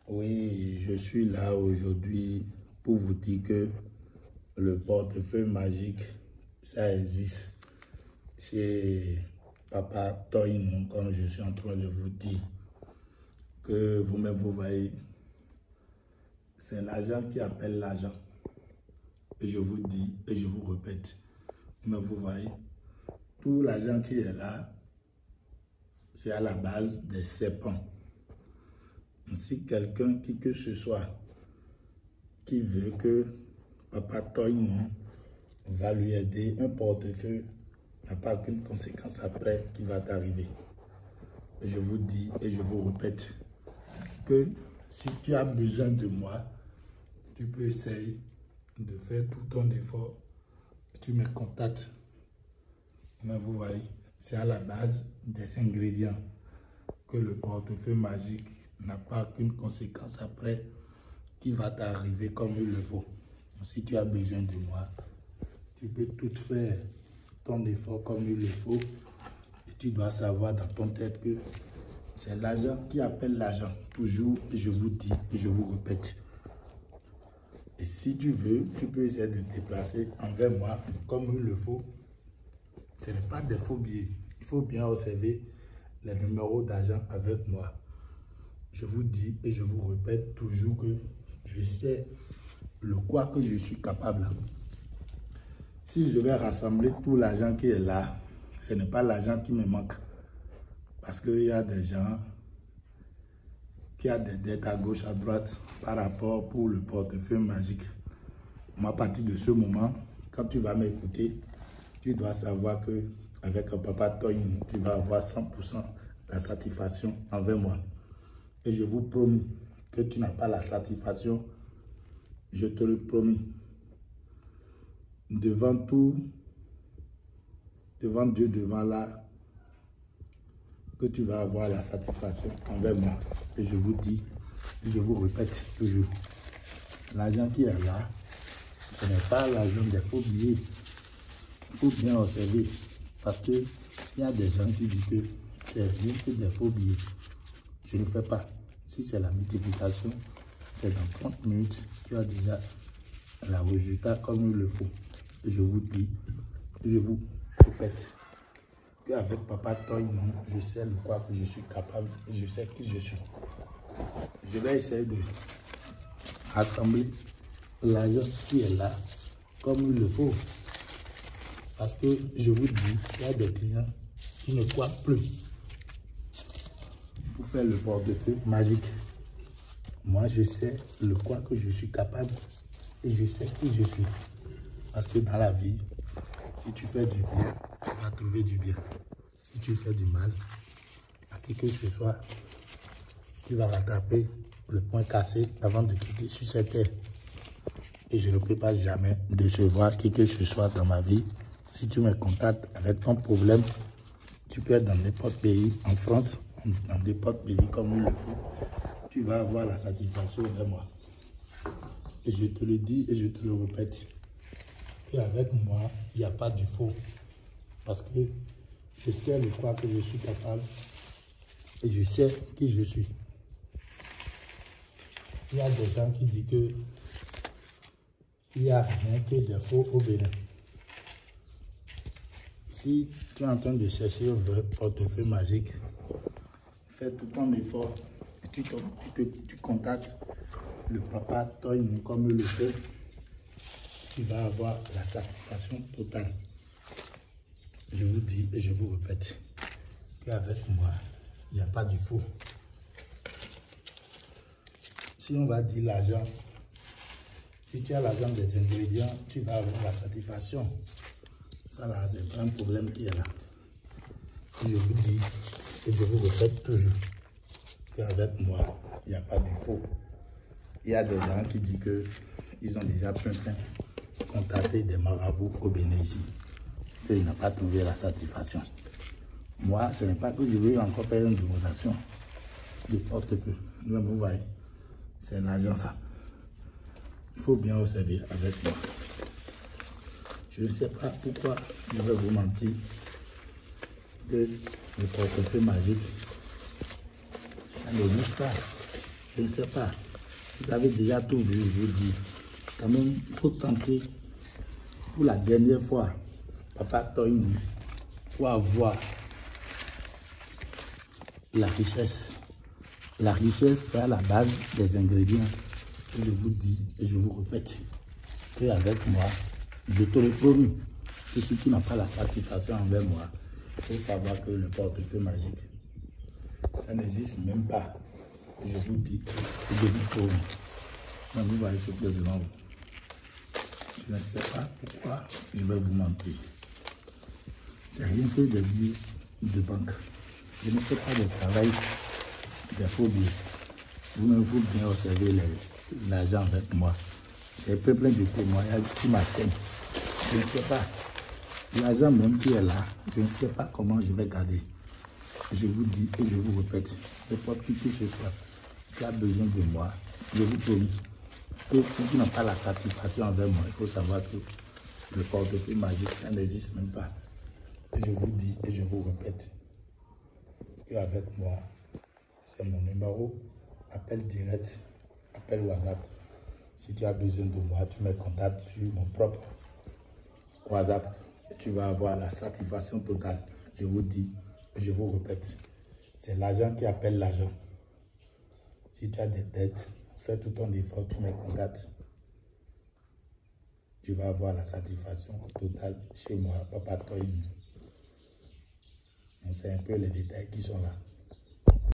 Oui, je suis là aujourd'hui pour vous dire que le portefeuille magique, ça existe chez Papa Toyin, comme je suis en train de vous dire, que vous-même vous voyez, c'est l'argent qui appelle l'argent. Et je vous dis, et je vous répète, vous-même vous voyez, tout l'argent qui est là, c'est à la base des serpents. Si quelqu'un qui que ce soit qui veut que Papa Toyin va lui aider, un portefeuille n'a pas qu'une conséquence après qui va t'arriver. Je vous dis et je vous répète que si tu as besoin de moi, tu peux essayer de faire tout ton effort. Tu me contactes. Mais vous voyez, c'est à la base des ingrédients que le portefeuille magique n'a pas qu'une conséquence après qui va t'arriver comme il le faut. Si tu as besoin de moi, tu peux tout faire ton effort comme il le faut. Et tu dois savoir dans ton tête que c'est l'argent qui appelle l'argent. Toujours, je vous dis et je vous répète. Et si tu veux, tu peux essayer de te déplacer envers moi comme il le faut. Ce n'est pas des faux billets. Il faut bien observer les numéros d'argent avec moi. Je vous dis et je vous répète toujours que je sais le quoi que je suis capable. Si je vais rassembler tout l'argent qui est là, ce n'est pas l'argent qui me manque. Parce qu'il y a des gens qui ont des dettes à gauche, à droite par rapport pour le portefeuille magique. Moi, à partir de ce moment, quand tu vas m'écouter, tu dois savoir que avec un Papa Toyin, tu vas avoir 100% la satisfaction envers moi. Et je vous promets que tu n'as pas la satisfaction, je te le promets. Devant tout, devant Dieu, devant là, que tu vas avoir la satisfaction envers moi. Et je vous dis, et je vous répète toujours, l'argent qui est là, ce n'est pas l'argent des faux billets. Il faut bien observer, parce qu'il y a des gens qui disent que c'est rien que des faux billets. Je ne fais pas. Si c'est la multiplication, c'est dans 30 minutes, tu as déjà le résultat comme il le faut. Je vous dis, je vous répète, qu'avec Papa Toyin, je sais le quoi que je suis capable et je sais qui je suis. Je vais essayer de rassembler l'argent qui est là comme il le faut. Parce que je vous dis, il y a des clients qui ne croient plus pour faire le portefeuille magique. Moi, je sais le quoi que je suis capable et je sais qui je suis. Parce que dans la vie, si tu fais du bien, tu vas trouver du bien. Si tu fais du mal, à qui que ce soit, tu vas rattraper le point cassé avant de quitter sur cette terre. Et je ne peux pas jamais décevoir qui que ce soit dans ma vie. Si tu me contactes avec ton problème, tu peux être dans n'importe pays, en France, dans n'importe pays comme il le faut. Tu vas avoir la satisfaction de moi. Et je te le dis et je te le répète. Qu'avec moi, il n'y a pas du faux. Parce que je sais le quoi que je suis capable. Et je sais qui je suis. Il y a des gens qui disent que il n'y a rien que des faux au Bénin. Si tu es en train de chercher un vrai portefeuille magique, fais tout ton effort. Tu contactes le Papa Toyin comme il le fait. Tu vas avoir la satisfaction totale. Je vous dis et je vous répète qu'avec moi, il n'y a pas du faux. Si on va dire l'argent, si tu as l'argent des ingrédients, tu vas avoir la satisfaction. Ça là, c'est pas un problème qui est là. Et je vous dis et je vous répète toujours qu'avec moi, il n'y a pas du faux. Il y a des gens qui disent qu'ils ont déjà plein contacté des marabouts au Bénin ici. Qu'ils n'ont pas trouvé la satisfaction. Moi, ce n'est pas que je veux encore faire une démonstration de portefeuille. Vous voyez, c'est l'argent ça. Il faut bien observer avec moi. Je ne sais pas pourquoi je vais vous mentir que le portefeuille magique, ça n'existe pas. Je ne sais pas. Vous avez déjà tout vu, je vous dis. Quand même, il faut tenter pour la dernière fois, Papa Toyin, pour avoir la richesse. La richesse est à la base des ingrédients. Et je vous dis, et je vous répète, qu'avec moi, je te le promets, que si tu n'as pas la satisfaction envers moi, il faut savoir que le portefeuille magique, ça n'existe même pas. Et je vous dis, et je vous promets. Donc vous voyez ce que devant vous. Je ne sais pas pourquoi je vais vous mentir. C'est rien que des billets de banque. Je ne fais pas de travail des faux billets. Vous-même, vous bien observer l'argent avec moi. J'ai plein de témoignages sur ma scène. Je ne sais pas. L'argent même qui est là, je ne sais pas comment je vais garder. Je vous dis et je vous répète, n'importe qui que ce soit qui a besoin de moi, je vous promets que si tu n'as pas la satisfaction envers moi, il faut savoir que le portefeuille magique, ça n'existe même pas. Et je vous dis et je vous répète qu'avec moi, c'est mon numéro, appel direct, appel WhatsApp. Si tu as besoin de moi, tu me contactes sur mon propre WhatsApp et tu vas avoir la satisfaction totale. Je vous dis et je vous répète, c'est l'argent qui appelle l'argent. Si tu as des dettes, fais tout ton effort, tu me contactes. Tu vas avoir la satisfaction totale chez moi, Papa Toyin. C'est un peu les détails qui sont là.